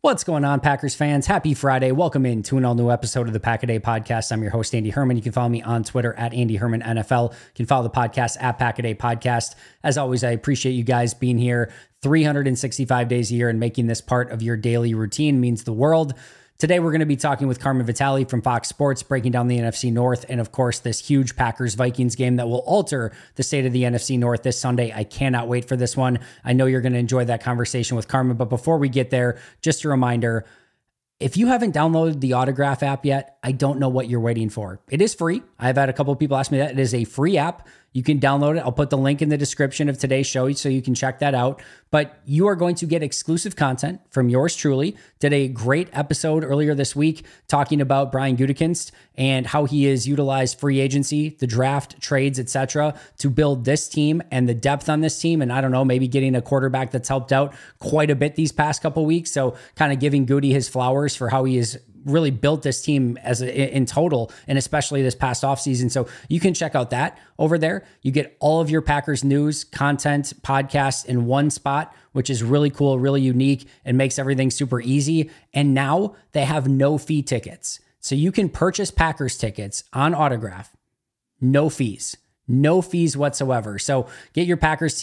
What's going on, Packers fans? Happy Friday. Welcome in to an all-new episode of the PackADay podcast. I'm your host, Andy Herman. You can follow me on Twitter at Andy Herman NFL. You can follow the podcast at PackADay Podcast. As always, I appreciate you guys being here 365 days a year and making this part of your daily routine. Means the world. Today, we're going to be talking with Carmen Vitali from Fox Sports, breaking down the NFC North and, of course, this huge Packers Vikings game that will alter the state of the NFC North this Sunday. I cannot wait for this one. I know you're going to enjoy that conversation with Carmen. But before we get there, just a reminder, if you haven't downloaded the Autograph app yet, I don't know what you're waiting for. It is free. I've had a couple of people ask me that. It is a free app. You can download it. I'll put the link in the description of today's show so you can check that out. But you are going to get exclusive content from yours truly. Did a great episode earlier this week talking about Brian Gutekunst and how he has utilized free agency, the draft, trades, etc., to build this team and the depth on this team. And I don't know, maybe getting a quarterback that's helped out quite a bit these past couple of weeks. So kind of giving Goody his flowers for how he is really built this team in total, and especially this past offseason. So you can check out that over there. You get all of your Packers news, content, podcasts in one spot, which is really cool, really unique, and makes everything super easy. And now they have no fee tickets. So you can purchase Packers tickets on Autograph, no fees. No fees whatsoever. So get your Packers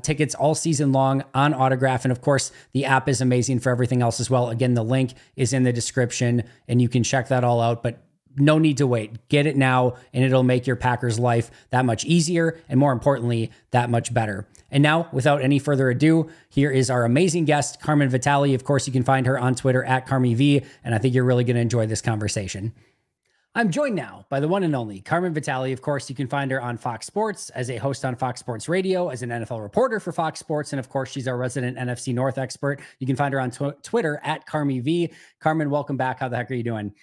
tickets all season long on Autograph. And of course, the app is amazing for everything else as well. Again, the link is in the description and you can check that all out. But no need to wait. Get it now and it'll make your Packers life that much easier and, more importantly, that much better. And now, without any further ado, here is our amazing guest, Carmen Vitali. Of course, you can find her on Twitter at CarmenV. And I think you're really going to enjoy this conversation. I'm joined now by the one and only Carmen Vitali. Of course, you can find her on Fox Sports as a host on Fox Sports Radio, as an NFL reporter for Fox Sports, and of course, she's our resident NFC North expert. You can find her on Twitter at CarmenV. Carmen, welcome back. How the heck are you doing?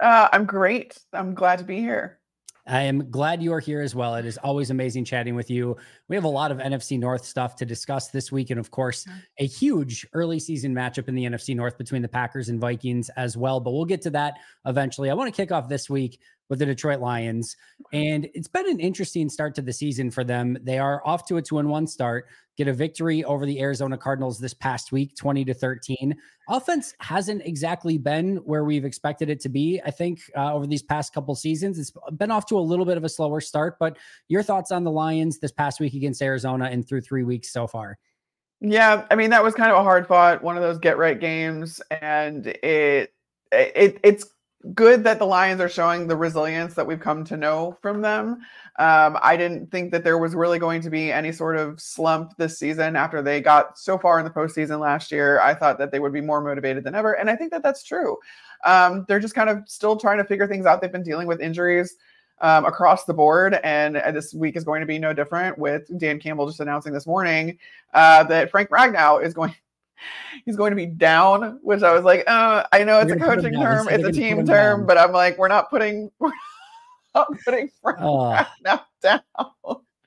I'm great. I'm glad to be here. I am glad you are here as well. It is always amazing chatting with you. We have a lot of NFC North stuff to discuss this week. And of course, a huge early season matchup in the NFC North between the Packers and Vikings as well. But we'll get to that eventually. I want to kick off this week with the Detroit Lions. And it's been an interesting start to the season for them. They are off to a 2-1 start, get a victory over the Arizona Cardinals this past week, 20-13. Offense hasn't exactly been where we've expected it to be. I think over these past couple seasons, it's been off to a little bit of a slower start, but your thoughts on the Lions this past week against Arizona and through 3 weeks so far? Yeah, I mean, that was kind of a hard fought, one of those get right games. And it's good that the Lions are showing the resilience that we've come to know from them. I didn't think that there was really going to be any sort of slump this season after they got so far in the postseason last year. I thought that they would be more motivated than ever. And I think that that's true. They're just kind of still trying to figure things out. They've been dealing with injuries across the board. And this week is going to be no different, with Dan Campbell just announcing this morning that Frank Ragnow he's going to be down, which I was like, I know it's a coaching term, it's a team term, but I'm like, we're not putting Frank Ragnow down.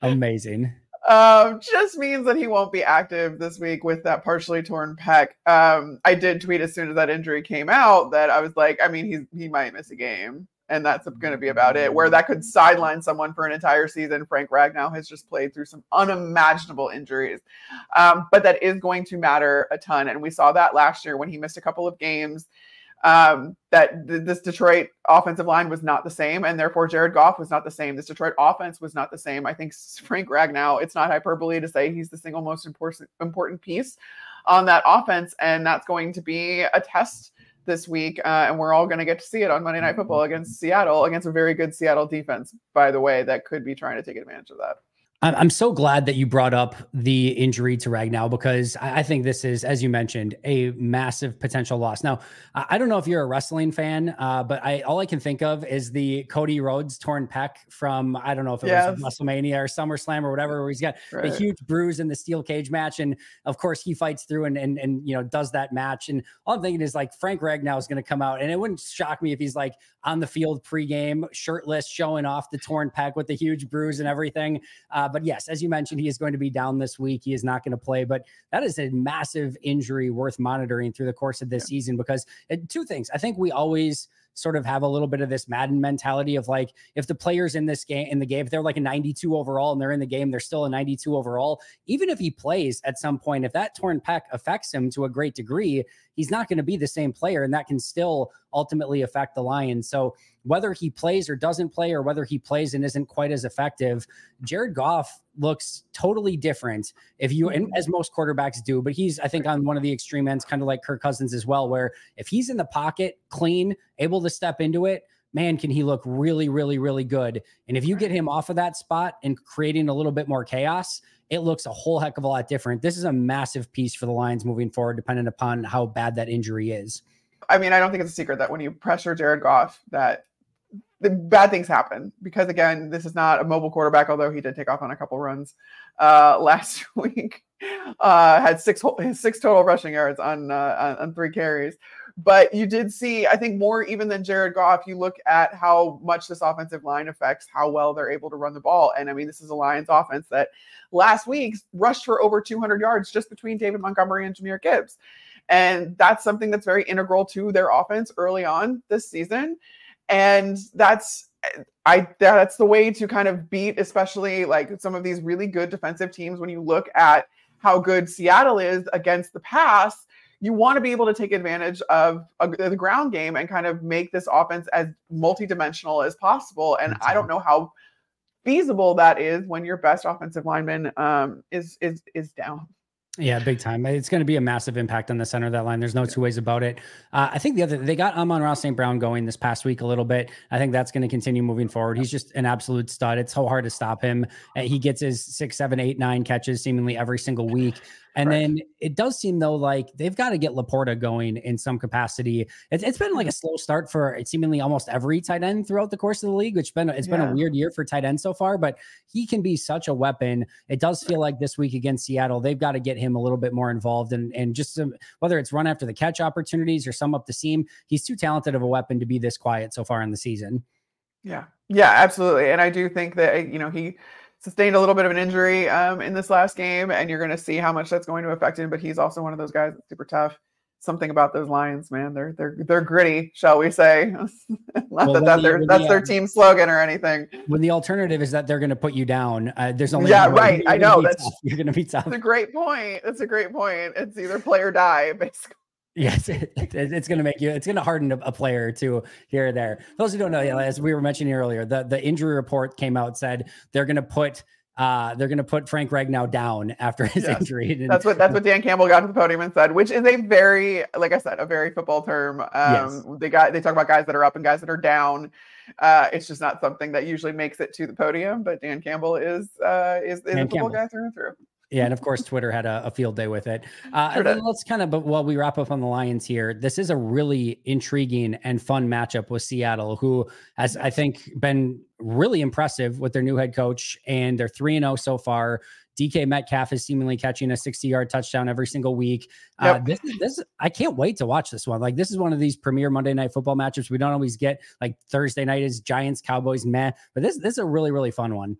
Amazing. Just means that he won't be active this week with that partially torn pec. I did tweet as soon as that injury came out that I was like, I mean, he might miss a game. And that's going to be about it. Where that could sideline someone for an entire season, Frank Ragnow has just played through some unimaginable injuries. But that is going to matter a ton. And we saw that last year when he missed a couple of games, that this Detroit offensive line was not the same. And therefore, Jared Goff was not the same. This Detroit offense was not the same. I think Frank Ragnow, it's not hyperbole to say he's the single most important piece on that offense. And that's going to be a test this week, and we're all going to get to see it on Monday Night Football against Seattle, against a very good Seattle defense, by the way, that could be trying to take advantage of that. I'm so glad that you brought up the injury to Ragnow, because I think this is, as you mentioned, a massive potential loss. Now, I don't know if you're a wrestling fan, but all I can think of is the Cody Rhodes torn pec from, I don't know if it was WrestleMania or SummerSlam or whatever, where he's got the huge bruise in the steel cage match. And of course he fights through and does that match. And all I'm thinking is like, Frank Ragnow is going to come out, and it wouldn't shock me if he's like on the field pregame, shirtless, showing off the torn pec with the huge bruise and everything. But yes, as you mentioned, he is going to be down this week. He is not going to play, but that is a massive injury worth monitoring through the course of this season, because two things. I think we always sort of have a little bit of this Madden mentality of like, if the players in this game, if they're like a 92 overall and they're in the game, they're still a 92 overall. Even if he plays at some point, if that torn pec affects him to a great degree, he's not going to be the same player, and that can still ultimately affect the Lions. So whether he plays or doesn't play, or whether he plays and isn't quite as effective, Jared Goff looks totally different if you, and as most quarterbacks do, but he's, I think, on one of the extreme ends, kind of like Kirk Cousins as well, where if he's in the pocket, clean, able to step into it, man, can he look really, really, really good. And if you get him off of that spot and creating a little bit more chaos, it looks a whole heck of a lot different. This is a massive piece for the Lions moving forward, depending upon how bad that injury is. I mean, I don't think it's a secret that when you pressure Jared Goff, that the bad things happen, because again, this is not a mobile quarterback, although he did take off on a couple runs last week. Had six total rushing yards on 3 carries. But you did see, I think, more even than Jared Goff, you look at how much this offensive line affects how well they're able to run the ball. And I mean, this is a Lions offense that last week rushed for over 200 yards just between David Montgomery and Jahmyr Gibbs. And that's something that's very integral to their offense early on this season. And that's the way to kind of beat, especially like some of these really good defensive teams. When you look at how good Seattle is against the pass, you want to be able to take advantage of the ground game and kind of make this offense as multidimensional as possible. And I don't know how feasible that is when your best offensive lineman is down. Yeah, big time. It's going to be a massive impact on the center of that line. There's no two ways about it. I think they got Amon-Ra St. Brown going this past week a little bit. I think that's going to continue moving forward. He's just an absolute stud. It's so hard to stop him. He gets his 6, 7, 8, 9 catches seemingly every single week. And then it does seem, though, like they've got to get Laporta going in some capacity. It's been like a slow start for seemingly almost every tight end throughout the course of the league, which been a weird year for tight ends so far, but he can be such a weapon. It does feel like this week against Seattle, they've got to get him a little bit more involved and just whether it's run after the catch opportunities or some up the seam, he's too talented of a weapon to be this quiet so far in the season. Yeah, absolutely. And I do think that, he sustained a little bit of an injury in this last game, and you're going to see how much that's going to affect him. But he's also one of those guys that's super tough. Something about those Lions, man, they're gritty, shall we say? That's their team slogan or anything. When the alternative is that they're going to put you down, there's only right. I know you're going to be tough. That's a great point. It's either play or die, basically. Yes, it's going to make you, it's going to harden a player or two here or there. Those who don't know, as we were mentioning earlier, the injury report came out, said they're going to put Frank Ragnow down after his injury. That's what Dan Campbell got to the podium and said, which is a very, like I said, a very football term. They talk about guys that are up and guys that are down. It's just not something that usually makes it to the podium, but Dan Campbell is a football guy through and through. Yeah, and of course, Twitter had a field day with it. And then let's but while we wrap up on the Lions here, this is a really intriguing and fun matchup with Seattle, who has, I think, been really impressive with their new head coach, and they're 3-0 so far. DK Metcalf is seemingly catching a 60-yard touchdown every single week. This I can't wait to watch this one. Like, this is one of these premier Monday Night Football matchups we don't always get. Like, Thursday night is Giants, Cowboys, meh. But this is a really, really fun one.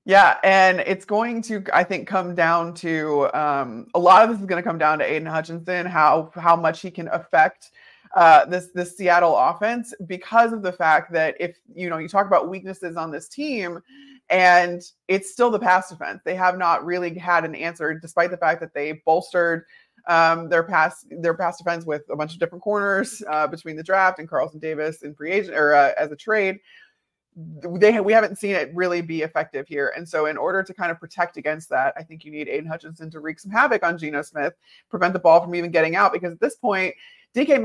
Yeah, and it's going to, I think, come down to a lot of this is going to come down to Aiden Hutchinson, how much he can affect this Seattle offense, because of the fact that if you talk about weaknesses on this team, and it's still the pass defense. They have not really had an answer, despite the fact that they bolstered their pass defense with a bunch of different corners between the draft and Carlton Davis in free agent or as a trade. We haven't seen it really be effective here. And so in order to kind of protect against that, I think you need Aiden Hutchinson to wreak some havoc on Geno Smith, prevent the ball from even getting out, because at this point, DK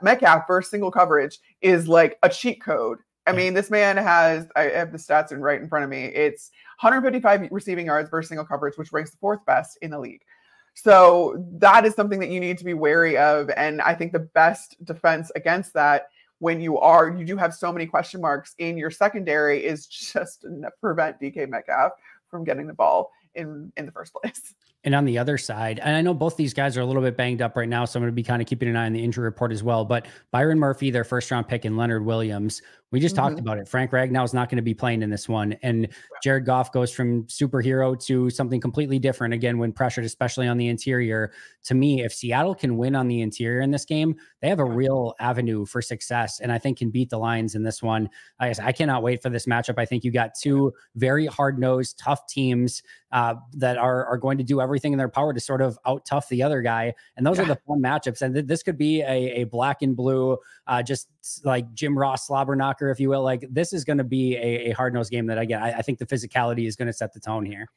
Metcalf versus single coverage is like a cheat code. I mean, this man has, I have the stats right in front of me. It's 155 receiving yards versus single coverage, which ranks the 4th best in the league. So that is something that you need to be wary of. And I think the best defense against that, when you do have so many question marks in your secondary, is just to prevent DK Metcalf from getting the ball in the first place. And on the other side, and I know both these guys are a little bit banged up right now, so I'm going to be kind of keeping an eye on the injury report as well. But Byron Murphy, their first round pick, and Leonard Williams, we just talked about it. Frank Ragnow is not going to be playing in this one. And Jared Goff goes from superhero to something completely different again when pressured, especially on the interior. To me, if Seattle can win on the interior in this game, they have a real avenue for success, and I think can beat the Lions in this one. I cannot wait for this matchup. I think you got two very hard-nosed, tough teams that are going to do everything in their power to sort of out-tough the other guy. And those are the fun matchups. And this could be a black and blue, just like Jim Ross slobber knocker, if you will. Like, this is going to be a hard-nosed game that I think the physicality is going to set the tone here.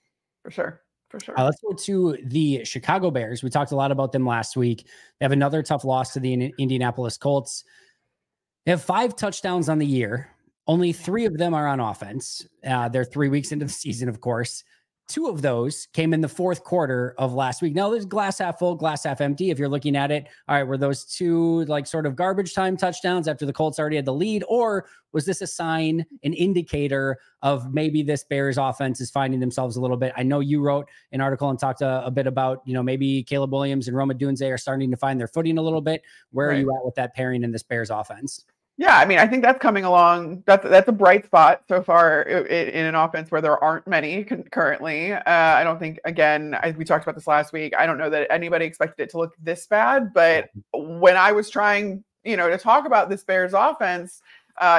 For sure. For sure. Let's go to the Chicago Bears. We talked a lot about them last week. They have another tough loss to the Indianapolis Colts. They have 5 touchdowns on the year. Only 3 of them are on offense. They're 3 weeks into the season, of course. 2 of those came in the fourth quarter of last week. Now there's glass half full, glass half empty. If you're looking at it, all right, were those 2 like sort of garbage time touchdowns after the Colts already had the lead? Or was this a sign, an indicator of maybe this Bears offense is finding themselves a little bit? I know you wrote an article and talked a bit about, maybe Caleb Williams and Rome Odunze are starting to find their footing a little bit. Where are you at with that pairing in this Bears offense? Yeah, I mean, I think that's coming along. That's a bright spot so far in an offense where there aren't many currently. I don't think, again, we talked about this last week. I don't know that anybody expected it to look this bad, but when I was trying, to talk about this Bears offense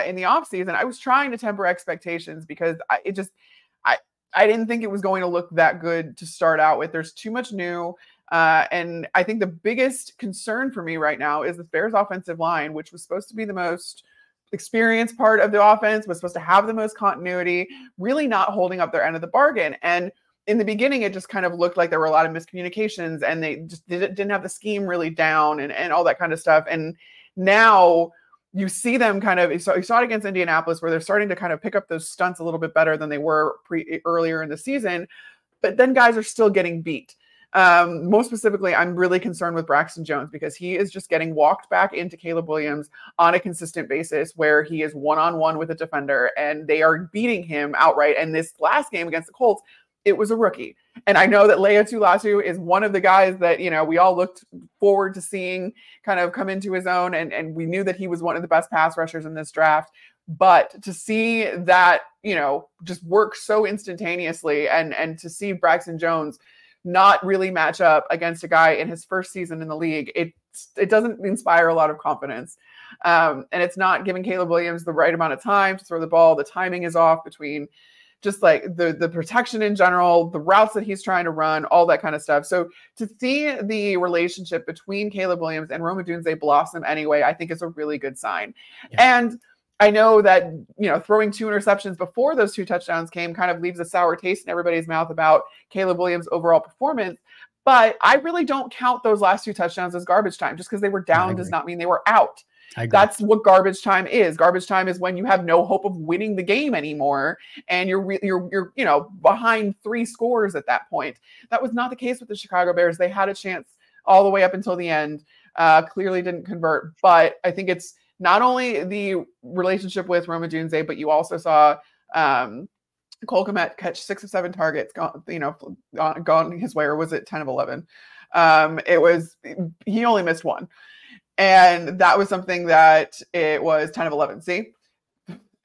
in the offseason, I was trying to temper expectations because I didn't think it was going to look that good to start out with. There's too much new. And I think the biggest concern for me right now is the Bears offensive line, which was supposed to be the most experienced part of the offense, was supposed to have the most continuity, really not holding up their end of the bargain. And in the beginning, it just kind of looked like there were a lot of miscommunications and they just didn't have the scheme really down and all that kind of stuff. And now you see them kind of, you saw it against Indianapolis where they're starting to kind of pick up those stunts a little bit better than they were earlier in the season, but then guys are still getting beat. Most specifically, I'm really concerned with Braxton Jones because he is just getting walked back into Caleb Williams on a consistent basis where he is one-on-one with a defender and they are beating him outright. And this last game against the Colts, it was a rookie. And I know that Lea Tulatu is one of the guys that, we all looked forward to seeing kind of come into his own. And we knew that he was one of the best pass rushers in this draft. But to see that, just work so instantaneously and to see Braxton Jones not really match up against a guy in his first season in the league, it doesn't inspire a lot of confidence. And it's not giving Caleb Williams the right amount of time to throw the ball. The timing is off between just like the protection in general, the routes that he's trying to run, all that kind of stuff. So to see the relationship between Caleb Williams and Rome Odunze blossom anyway, I think is a really good sign. Yeah. And I know that, throwing 2 interceptions before those 2 touchdowns came kind of leaves a sour taste in everybody's mouth about Caleb Williams' overall performance. But I really don't count those last 2 touchdowns as garbage time. Just because they were down does not mean they were out. That's what garbage time is. Garbage time is when you have no hope of winning the game anymore and you're behind 3 scores at that point. That was not the case with the Chicago Bears. They had a chance all the way up until the end. Clearly didn't convert. But I think it's not only the relationship with Rome Odunze, but you also saw Cole Kmet catch 6 of 7 targets gone his way, or was it 10 of 11? He only missed 1. And that was something that it was 10 of 11. See,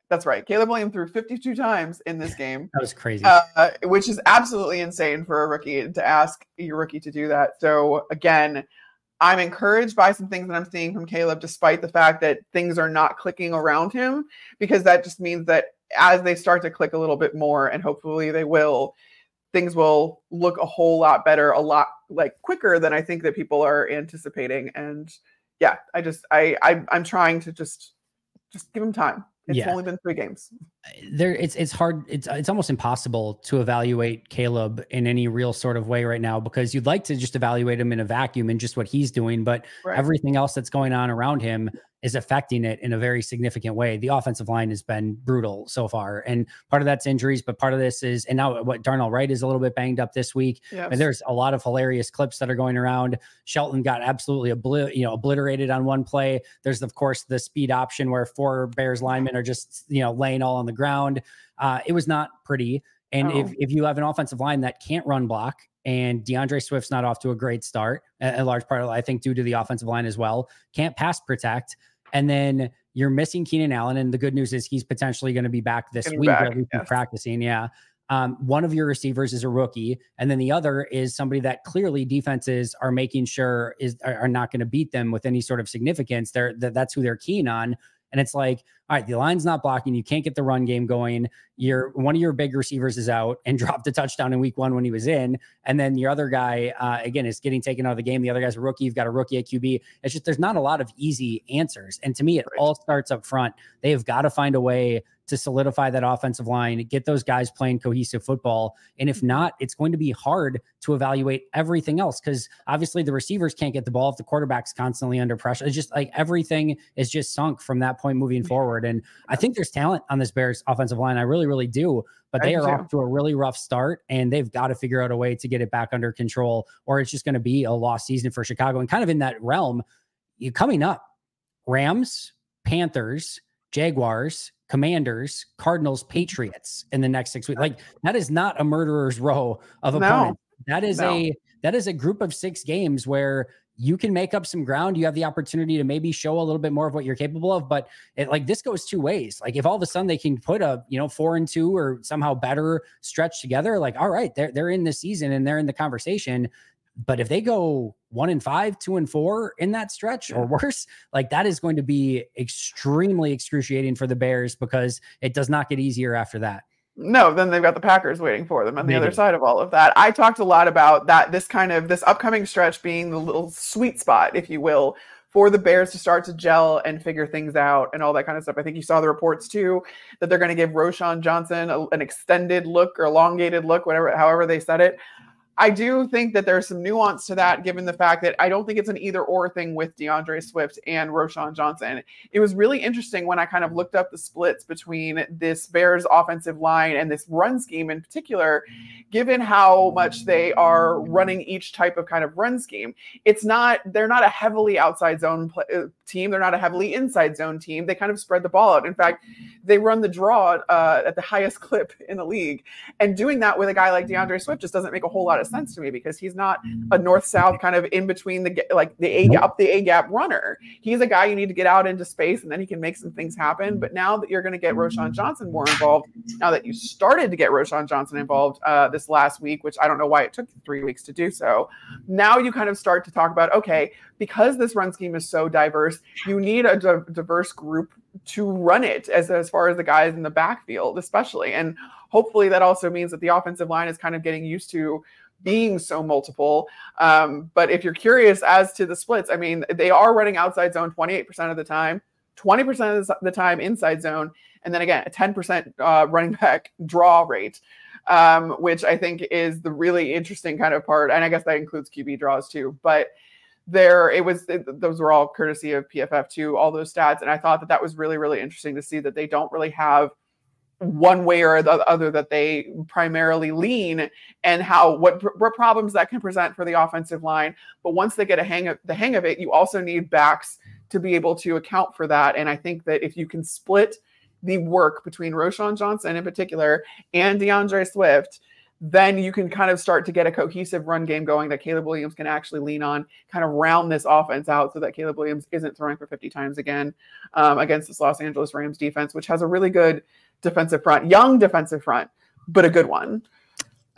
that's right. Caleb Williams threw 52 times in this game. That was crazy. Which is absolutely insane for a rookie to ask your rookie to do that. So again, I'm encouraged by some things that I'm seeing from Caleb, despite the fact that things are not clicking around him, because that just means that as they start to click a little bit more, and hopefully they will, things will look a whole lot better, a lot quicker than I think that people are anticipating. And yeah, I'm trying to just give him time. It's only been 3 games. It's hard. It's almost impossible to evaluate Caleb in any real sort of way right now, because you'd like to just evaluate him in a vacuum and just what he's doing, but everything else that's going on around him is affecting it in a very significant way. The offensive line has been brutal so far, and part of that's injuries, but part of this is, and now what, Darnell Wright is a little bit banged up this week. Yes. And there's a lot of hilarious clips that are going around. Shelton got absolutely obliterated on one play. There's of course the speed option where 4 Bears linemen are just laying all on the ground. It was not pretty. And if you have an offensive line that can't run block, and DeAndre Swift's not off to a great start, a large part of, I think, due to the offensive line as well, can't pass protect, and then you're missing Keenan Allen. And the good news is he's potentially going to be back this week, or at least practicing. Yeah. One of your receivers is a rookie, and then the other is somebody that clearly defenses are making sure are not going to beat them with any sort of significance. That's who they're keen on. And it's like, all right, the line's not blocking. You can't get the run game going. One of your big receivers is out and dropped a touchdown in week 1 when he was in. And then your other guy, again, is getting taken out of the game. The other guy's a rookie. You've got a rookie at QB. It's just, there's not a lot of easy answers. And to me, it all starts up front. They have got to find a way to solidify that offensive line, get those guys playing cohesive football. And if not, it's going to be hard to evaluate everything else, because obviously the receivers can't get the ball if the quarterback's constantly under pressure. It's just like everything is just sunk from that point moving forward. And I think there's talent on this Bears offensive line. I really, really do. But they are off to a really rough start, and they've got to figure out a way to get it back under control, or it's just going to be a lost season for Chicago. And kind of in that realm, coming up, Rams, Panthers, Jaguars, Commanders, Cardinals, Patriots in the next 6 weeks. Like, that is not a murderer's row of opponents. That is a group of 6 games where you can make up some ground. You have the opportunity to maybe show a little bit more of what you're capable of, but this goes 2 ways. Like, if all of a sudden they can put a 4-2 or somehow better stretch together, like, all right, they're in the season and they're in the conversation. But if they go 1-5, 2-4 in that stretch or worse, like, that is going to be extremely excruciating for the Bears, because it does not get easier after that. No, then they've got the Packers waiting for them on the other side of all of that. I talked a lot about that, this upcoming stretch being the little sweet spot, if you will, for the Bears to start to gel and figure things out and all that kind of stuff. I think you saw the reports too, that they're going to give Roschon Johnson an extended look or elongated look, however they said it. I do think that there's some nuance to that, given the fact that I don't think it's an either or thing with DeAndre Swift and Roschon Johnson. It was really interesting when I kind of looked up the splits between this Bears offensive line and this run scheme in particular, given how much they are running each type of kind of run scheme. They're not a heavily outside zone team. They're not a heavily inside zone team. They kind of spread the ball out. In fact, they run the draw at the highest clip in the league. And doing that with a guy like DeAndre Swift just doesn't make a whole lot of sense to me, because he's not a north-south kind of in between the A-gap runner. He's a guy you need to get out into space, and then he can make some things happen. But now that you're going to get Roschon Johnson more involved, now that you started to get Roschon Johnson involved this last week, which I don't know why it took 3 weeks to do so, now you kind of start to talk about, okay, because this run scheme is so diverse, you need a diverse group to run it as far as the guys in the backfield, especially. And hopefully that also means that the offensive line is kind of getting used to being so multiple. But if you're curious as to the splits, I mean, they are running outside zone 28% of the time, 20% of the time inside zone, and then again, a 10% running back draw rate, which I think is the really interesting kind of part. And I guess that includes QB draws too. But those were all courtesy of PFF too, all those stats. And I thought that was really, really interesting to see that they don't really have one way or the other that they primarily lean, and what problems that can present for the offensive line. But once they get the hang of it, you also need backs to be able to account for that. And I think that if you can split the work between Roschon Johnson in particular and DeAndre Swift, then you can kind of start to get a cohesive run game going that Caleb Williams can actually lean on, kind of round this offense out so that Caleb Williams isn't throwing for 50 times again against this Los Angeles Rams defense, which has a really good defensive front, young defensive front, but a good one.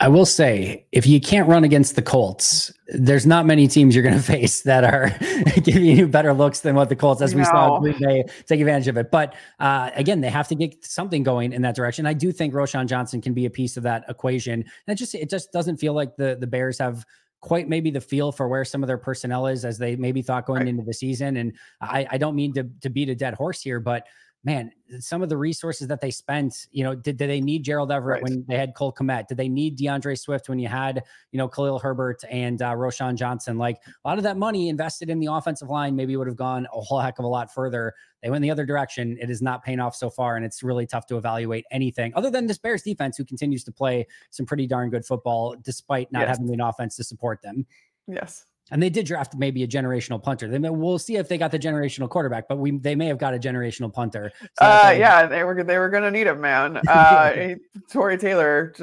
I will say, if you can't run against the Colts, there's not many teams you're going to face that are giving you better looks than what the Colts, as we saw, they take advantage of it. But again, they have to get something going in that direction. I do think Roschon Johnson can be a piece of that equation. And it just doesn't feel like the Bears have quite maybe the feel for where some of their personnel is, as they maybe thought going into the season. And I don't mean to beat a dead horse here, but man, some of the resources that they spent, did they need Gerald Everett when they had Cole Kmet? Did they need DeAndre Swift when you had, Khalil Herbert and Roschon Johnson? Like, a lot of that money invested in the offensive line maybe would have gone a whole heck of a lot further. They went the other direction. It is not paying off so far, and it's really tough to evaluate anything other than this Bears defense, who continues to play some pretty darn good football despite not having an offense to support them. Yes. And they did draft maybe a generational punter. We'll see if they got the generational quarterback, but they may have got a generational punter. So yeah, they were going to need him, man. Torrey Taylor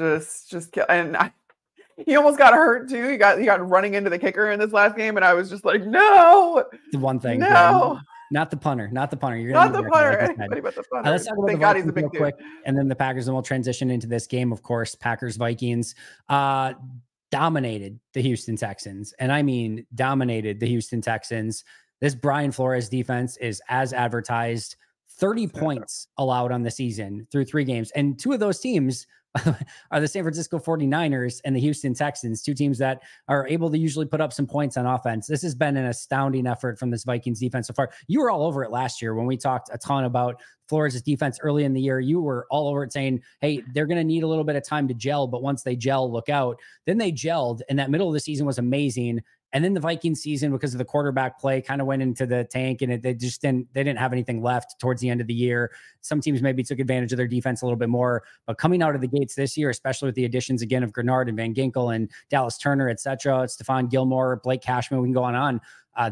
he almost got hurt too. He got running into the kicker in this last game, and I was just like, no. The one thing, no. Yeah, not the punter, not the punter. You're not the punter. Anybody but the punter. Let's talk about the Vikings real quick, and then the Packers, and we'll transition into this game. Of course, Packers Vikings dominated the Houston Texans, and I mean dominated the Houston Texans. This Brian Flores defense is as advertised. 30 points allowed on the season through 3 games, and 2 of those teams are the San Francisco 49ers and the Houston Texans, 2 teams that are able to usually put up some points on offense. This has been an astounding effort from this Vikings defense so far. You were all over it last year when we talked a ton about Flores' defense early in the year. You were all over it saying, hey, they're going to need a little bit of time to gel, but once they gel, look out. Then they gelled, and that middle of the season was amazing. And then the Vikings season, because of the quarterback play, kind of went into the tank, and they didn't have anything left towards the end of the year. Some teams maybe took advantage of their defense a little bit more, but coming out of the gates this year, especially with the additions again of Grenard and Van Ginkel and Dallas Turner, etc., Stephon Gilmore, Blake Cashman, we can go on.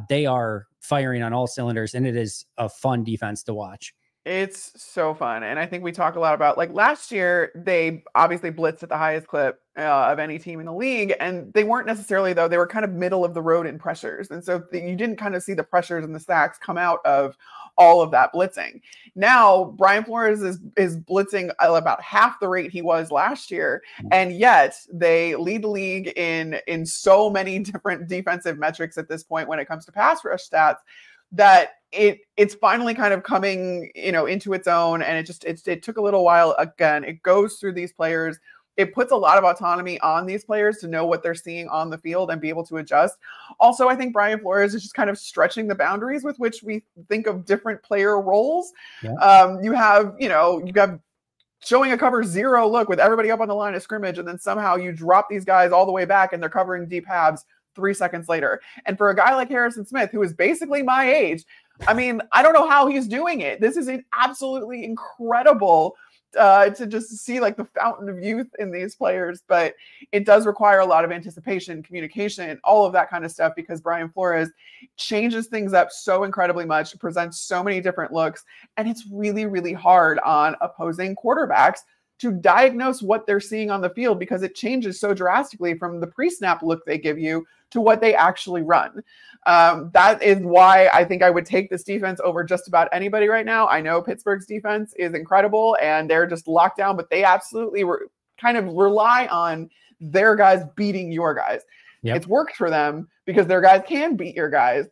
They are firing on all cylinders, and it is a fun defense to watch. It's so fun. And I think we talk a lot about, like, last year, they obviously blitzed at the highest clip of any team in the league. And they weren't necessarily, though, they were kind of middle of the road in pressures. And so you didn't kind of see the pressures and the sacks come out of all of that blitzing. Now, Brian Flores is blitzing about half the rate he was last year. And yet they lead the league in so many different defensive metrics at this point when it comes to pass rush stats, that it's finally kind of coming, into its own. And it took a little while. Again, it goes through these players. It puts a lot of autonomy on these players to know what they're seeing on the field and be able to adjust. Also, I think Brian Flores is just kind of stretching the boundaries with which we think of different player roles. Yeah. You have showing a cover 0 look with everybody up on the line of scrimmage, and then somehow you drop these guys all the way back and they're covering deep halves 3 seconds later. And for a guy like Harrison Smith, who is basically my age, I mean, I don't know how he's doing it. This is absolutely incredible to just see, like, the fountain of youth in these players. But it does require a lot of anticipation, communication, all of that kind of stuff, because Brian Flores changes things up so incredibly much, presents so many different looks. And it's really, really hard on opposing quarterbacks to diagnose what they're seeing on the field, because it changes so drastically from the pre-snap look they give you to what they actually run. That is why I think I would take this defense over just about anybody right now. I know Pittsburgh's defense is incredible and they're just locked down, but they absolutely kind of rely on their guys beating your guys. Yep. It's worked for them because their guys can beat your guys.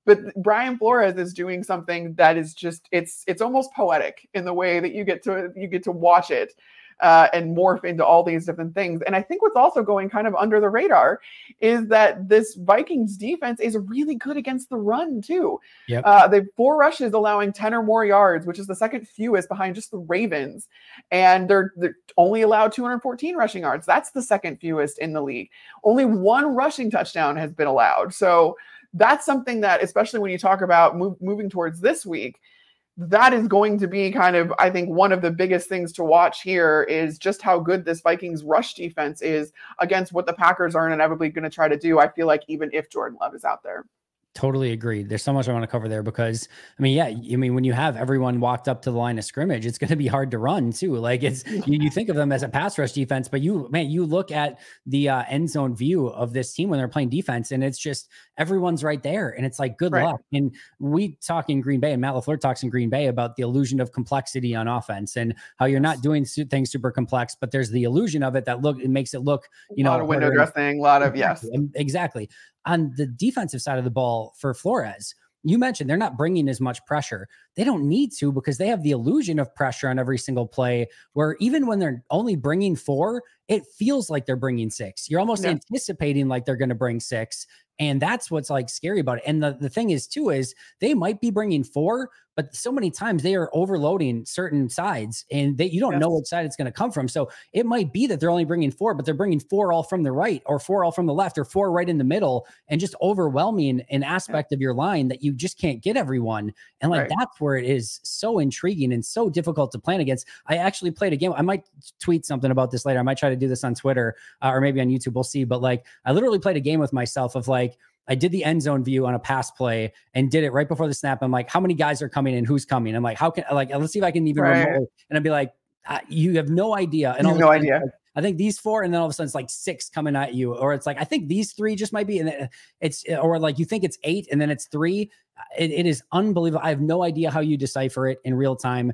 But Brian Flores is doing something that is just, it's almost poetic in the way that you get to watch it and morph into all these different things. And I think what's also going kind of under the radar is that this Vikings defense is really good against the run too. Yep. They have 4 rushes allowing 10 or more yards, which is the second fewest behind just the Ravens. And they're only allowed 214 rushing yards. That's the second fewest in the league. Only 1 rushing touchdown has been allowed. So that's something that, especially when you talk about moving towards this week, that is going to be kind of, I think, one of the biggest things to watch here is just how good this Vikings rush defense is against what the Packers are inevitably going to try to do, I feel like, even if Jordan Love is out there. Totally agreed. There's so much I want to cover there because, when you have everyone walked up to the line of scrimmage, it's going to be hard to run too. Like it's, you think of them as a pass rush defense, but you look at the end zone view of this team when they're playing defense, and it's just everyone's right there. And it's like, good luck. And we talk in Green Bay, and Matt LaFleur talks in Green Bay about the illusion of complexity on offense and how you're not doing things super complex, but there's the illusion of it that it makes it look, a lot of window dressing, a lot of, exactly. On the defensive side of the ball for Flores, you mentioned they're not bringing as much pressure. They don't need to, because they have the illusion of pressure on every single play, where even when they're only bringing 4, it feels like they're bringing 6. You're almost anticipating like they're going to bring 6. And that's what's like scary about it. And the thing is too, is they might be bringing 4, but so many times they are overloading certain sides, and you don't know which side it's going to come from. So it might be that they're only bringing 4, but they're bringing 4 all from the right, or 4 all from the left, or 4 right in the middle, and just overwhelming an aspect of your line that you just can't get everyone. And that's where it is so intriguing and so difficult to plan against. I actually played a game. I might tweet something about this later. I might try to do this on Twitter or maybe on YouTube. We'll see. But I literally played a game with myself of I did the end zone view on a pass play and did it right before the snap. I'm like, how many guys are coming in? Who's coming? I'm like, how can, like, let's see if I can even remote. And I'd be like, you have no idea. And you have no idea. Like, I think these 4, and then all of a sudden it's like 6 coming at you, or it's like, I think these 3 just might be, and it's, or like you think it's 8 and then it's 3. It is unbelievable. I have no idea how you decipher it in real time.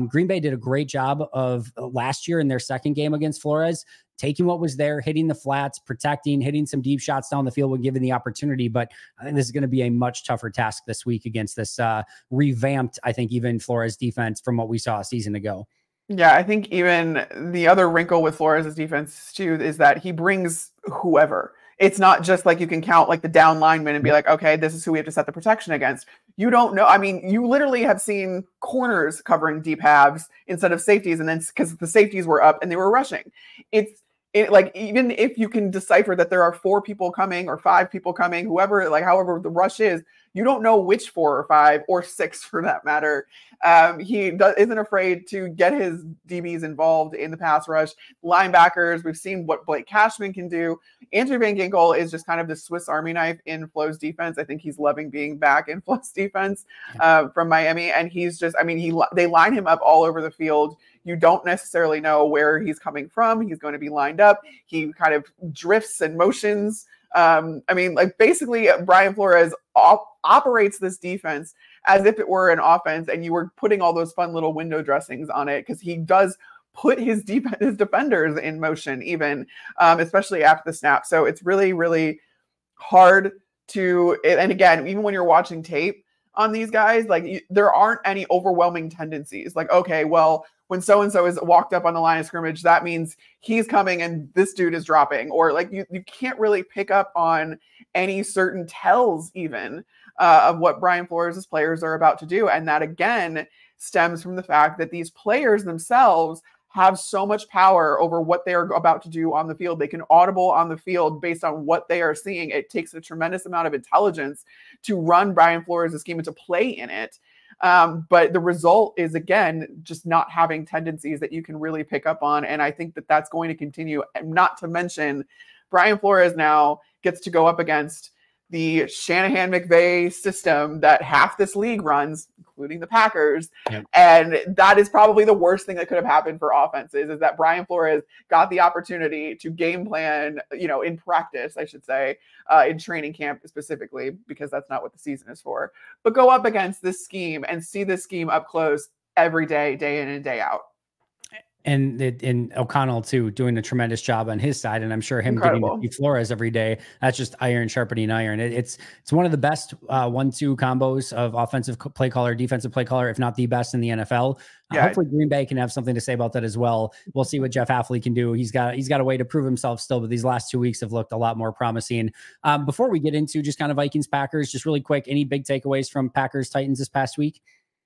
Green Bay did a great job of last year in their second game against Flores, taking what was there, hitting the flats, protecting, hitting some deep shots down the field when given the opportunity. But I think this is going to be a much tougher task this week against this revamped, I think, even Flores defense from what we saw a season ago. Yeah, I think even the other wrinkle with Flores' defense too is that he brings whoever. It's not just like you can count like the down linemen and be like, okay, this is who we have to set the protection against. You don't know. I mean, you literally have seen corners covering deep halves instead of safeties, and then because the safeties were up and they were rushing. Like, even if you can decipher that there are 4 people coming or 5 people coming, whoever, like however the rush is, you don't know which 4 or 5 or 6 for that matter. He isn't afraid to get his DBs involved in the pass rush. Linebackers, we've seen what Blake Cashman can do. Andrew Van Ginkel is just kind of the Swiss Army knife in Flo's defense. I think he's loving being back in Flo's defense from Miami. And he's just, I mean, they line him up all over the field. You don't necessarily know where he's coming from. He's going to be lined up. He kind of drifts and motions. I mean, like basically Brian Flores operates this defense as if it were an offense, and you were putting all those fun little window dressings on it, because he does put his defenders in motion, even especially after the snap. So it's really, really hard to, and again, even when you're watching tape on these guys, like there aren't any overwhelming tendencies. Like, okay, well, when so-and-so is walked up on the line of scrimmage, that means he's coming and this dude is dropping. Or like you can't really pick up on any certain tells even of what Brian Flores' players are about to do. And that again stems from the fact that these players themselves have so much power over what they are about to do on the field. They can audible on the field based on what they are seeing. It takes a tremendous amount of intelligence to run Brian Flores' scheme and to play in it. But the result is, again, just not having tendencies that you can really pick up on. And I think that that's going to continue. And not to mention, Brian Flores now gets to go up against the Shanahan-McVay system that half this league runs, including the Packers. Yep. And that is probably the worst thing that could have happened for offenses, is that Brian Flores got the opportunity to game plan, in practice, I should say, in training camp specifically, because that's not what the season is for, but go up against this scheme and see this scheme up close every day, day in and day out. And O'Connell too, doing a tremendous job on his side, and I'm sure him getting to see Flores every day. That's just iron sharpening iron. It's one of the best 1-2 combos of offensive play caller, defensive play caller, if not the best in the NFL. Hopefully Green Bay can have something to say about that as well. We'll see what Jeff Hafley can do. He's got a way to prove himself still, but these last 2 weeks have looked a lot more promising. Before we get into just kind of Vikings Packers, just really quick, any big takeaways from Packers Titans this past week?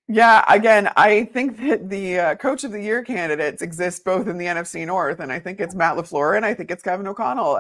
Yeah, again, I think that the Coach of the Year candidates exist both in the NFC North, and I think it's Matt LaFleur and I think it's Kevin O'Connell.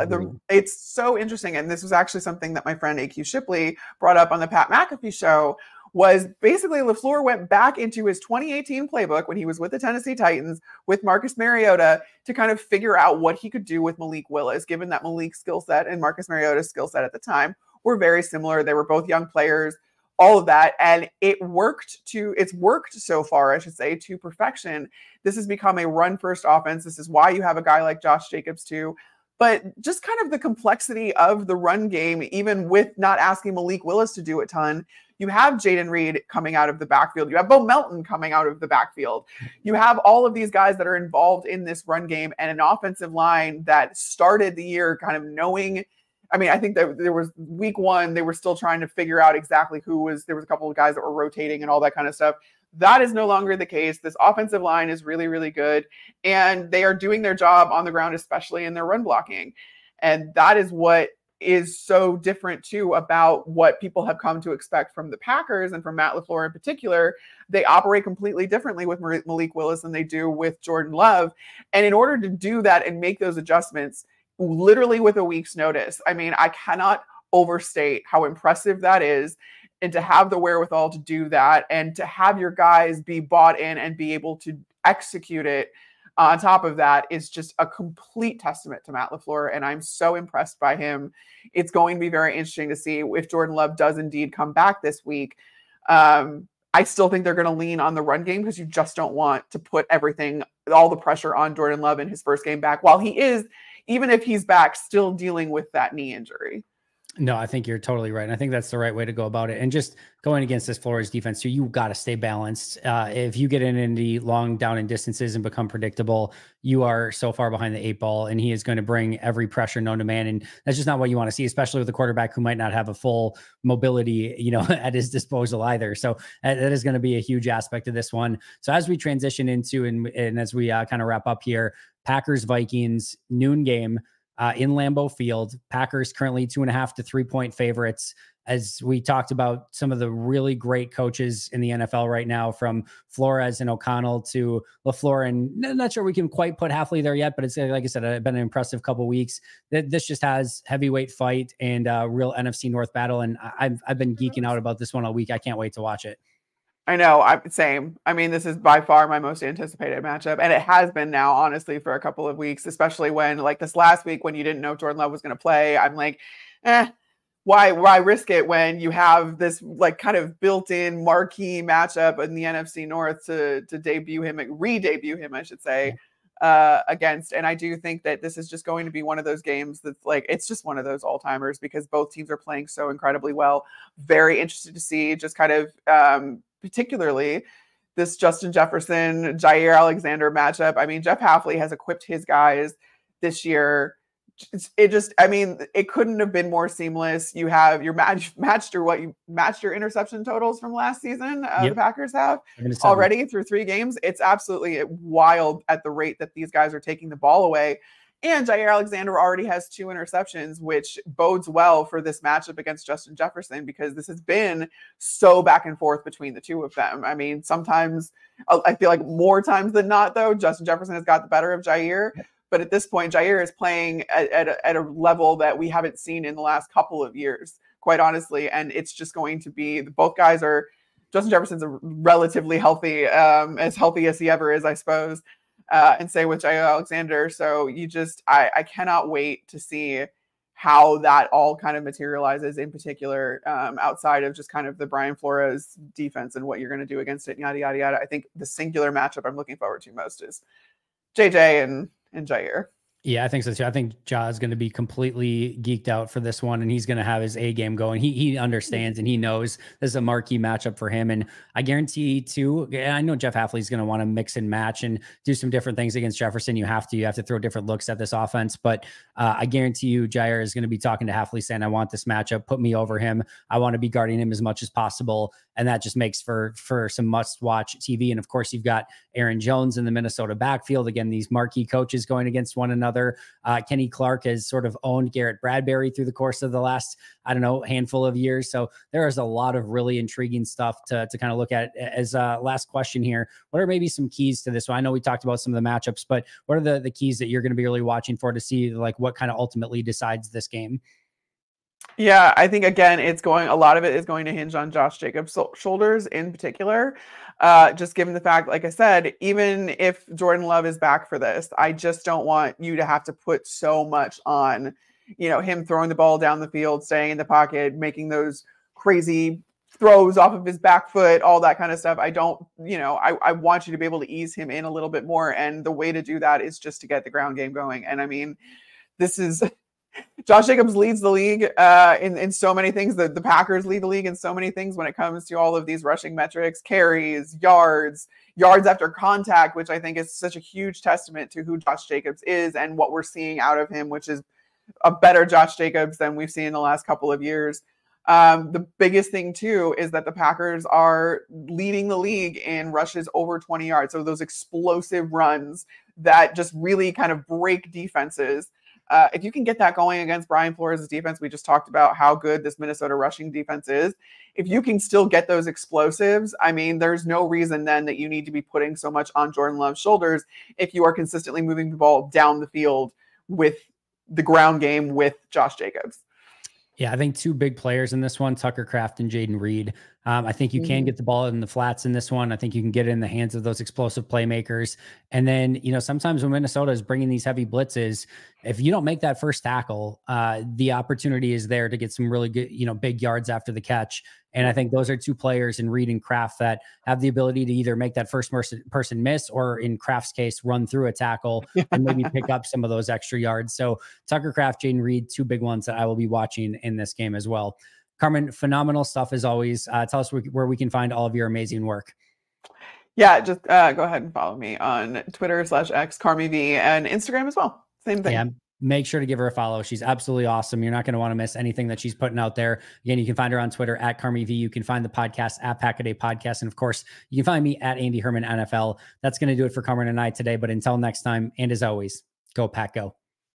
It's so interesting, and this was actually something that my friend A.Q. Shipley brought up on the Pat McAfee show, was basically LaFleur went back into his 2018 playbook when he was with the Tennessee Titans with Marcus Mariota to kind of figure out what he could do with Malik Willis, given that Malik's skill set and Marcus Mariota's skill set at the time were very similar. They were both young players, all of that. And it's worked so far, I should say, to perfection. This has become a run first offense. This is why you have a guy like Josh Jacobs too. But just kind of the complexity of the run game, even with not asking Malik Willis to do a ton, you have Jaden Reed coming out of the backfield. You have Bo Melton coming out of the backfield. You have all of these guys that are involved in this run game, and an offensive line that started the year kind of knowing. I mean, I think that there was week 1, they were still trying to figure out exactly there was a couple of guys that were rotating and all that kind of stuff. That is no longer the case. This offensive line is really, really good, and they are doing their job on the ground, especially in their run blocking. And that is what is so different too about what people have come to expect from the Packers and from Matt LaFleur in particular. They operate completely differently with Malik Willis than they do with Jordan Love. And in order to do that and make those adjustments, literally with a week's notice, I mean, I cannot overstate how impressive that is. And to have the wherewithal to do that, and to have your guys be bought in and be able to execute it on top of that is just a complete testament to Matt LaFleur, and I'm so impressed by him. It's going to be very interesting to see if Jordan Love does indeed come back this week. I still think they're going to lean on the run game because you just don't want to put all the pressure on Jordan Love in his first game back, while he is, even if he's back, still dealing with that knee injury. No, I think you're totally right. And I think that's the right way to go about it. And just going against this Flores defense too, you got to stay balanced. If you get in the long down and distances and become predictable, you are so far behind the 8 ball, and he is going to bring every pressure known to man. And that's just not what you want to see, especially with a quarterback who might not have a full mobility, at his disposal either. So that is going to be a huge aspect of this one. So as we transition into, and as we kind of wrap up here, Packers Vikings noon game, in Lambeau Field. Packers currently 2.5 to 3 point favorites. As we talked about, some of the really great coaches in the NFL right now, from Flores and O'Connell to LaFleur, and I'm not sure we can quite put Halfley there yet, but it's, like I said, it's been an impressive couple of weeks. This just has heavyweight fight and a real NFC North battle, and I've been geeking out about this one all week. I can't wait to watch it. I know. Same. I mean, this is by far my most anticipated matchup. And it has been now, honestly, for a couple of weeks, especially when, like this last week, when you didn't know Jordan Love was going to play. I'm like, why risk it when you have this like kind of built-in marquee matchup in the NFC North to re-debut him, I should say, against. And I do think that this is just going to be one of those games that's like, it's just one of those all-timers because both teams are playing so incredibly well. Very interested to see just kind of, particularly this Justin Jefferson, Jair Alexander matchup. I mean, Jeff Halfley has equipped his guys this year. It couldn't have been more seamless. You have your matched your interception totals from last season. The Packers have already through 3 games. It's absolutely wild at the rate that these guys are taking the ball away. And Jair Alexander already has 2 interceptions, which bodes well for this matchup against Justin Jefferson, because this has been so back and forth between the two of them. I mean, sometimes I feel like more times than not, though, Justin Jefferson has got the better of Jair. But at this point, Jair is playing at a level that we haven't seen in the last couple of years, quite honestly. And it's just going to be, both guys are, Justin Jefferson's a relatively healthy as he ever is, I suppose. And say with Jair Alexander. So I cannot wait to see how that all kind of materializes, in particular, outside of just kind of the Brian Flores defense and what you're going to do against it, yada, yada, yada. I think the singular matchup I'm looking forward to most is JJ and Jair. Yeah, I think so too. I think Ja is going to be completely geeked out for this one, and he's going to have his A game going. He understands and he knows this is a marquee matchup for him. And I guarantee too, I know Jeff Halfley is going to want to mix and match and do some different things against Jefferson. You have to throw different looks at this offense. But I guarantee you, Jair is going to be talking to Halfley saying, I want this matchup, put me over him. I want to be guarding him as much as possible. And that just makes for some must-watch TV. And of course, you've got Aaron Jones in the Minnesota backfield. Again, these marquee coaches going against one another. Kenny Clark has sort of owned Garrett Bradbury through the course of the last, handful of years. So there is a lot of really intriguing stuff to kind of look at. As last question here, what are maybe some keys to this one? I know we talked about some of the matchups, but what are the keys that you're going to be really watching for to see like what kind of ultimately decides this game? Yeah, I think, again, a lot of it is going to hinge on Josh Jacobs' shoulders in particular. Just given the fact, like I said, even if Jordan Love is back for this, I just don't want you to have to put so much on, him throwing the ball down the field, staying in the pocket, making those crazy throws off of his back foot, all that kind of stuff. I don't, I want you to be able to ease him in a little bit more. And the way to do that is just to get the ground game going. And I mean, Josh Jacobs leads the league in so many things. The Packers lead the league in so many things when it comes to all of these rushing metrics, carries, yards after contact, which I think is such a huge testament to who Josh Jacobs is and what we're seeing out of him, which is a better Josh Jacobs than we've seen in the last couple of years. The biggest thing, too, is that the Packers are leading the league in rushes over 20 yards. So those explosive runs that just really kind of break defenses. If you can get that going against Brian Flores' defense, we just talked about how good this Minnesota rushing defense is. If you can still get those explosives, I mean, there's no reason then that you need to be putting so much on Jordan Love's shoulders if you are consistently moving the ball down the field with the ground game with Josh Jacobs. Yeah, I think 2 big players in this one, Tucker Kraft and Jaden Reed. I think you can get the ball in the flats in this one. I think you can get it in the hands of those explosive playmakers. And then, sometimes when Minnesota is bringing these heavy blitzes, if you don't make that first tackle, the opportunity is there to get some really good, big yards after the catch. And I think those are two players in Reed and Kraft that have the ability to either make that first person miss, or in Kraft's case, run through a tackle and maybe pick up some of those extra yards. So Tucker Kraft, Jaden Reed, two big ones that I will be watching in this game as well. Carmen, phenomenal stuff as always. Tell us where we can find all of your amazing work. Yeah, just go ahead and follow me on Twitter/X, Carmen V, and Instagram as well. Same thing. Yeah, make sure to give her a follow. She's absolutely awesome. You're not going to want to miss anything that she's putting out there. Again, you can find her on Twitter at Carmen V. You can find the podcast at PackADay Podcast. And of course, you can find me at Andy Herman NFL. That's going to do it for Carmen and I today. But until next time, and as always, go Pack Go.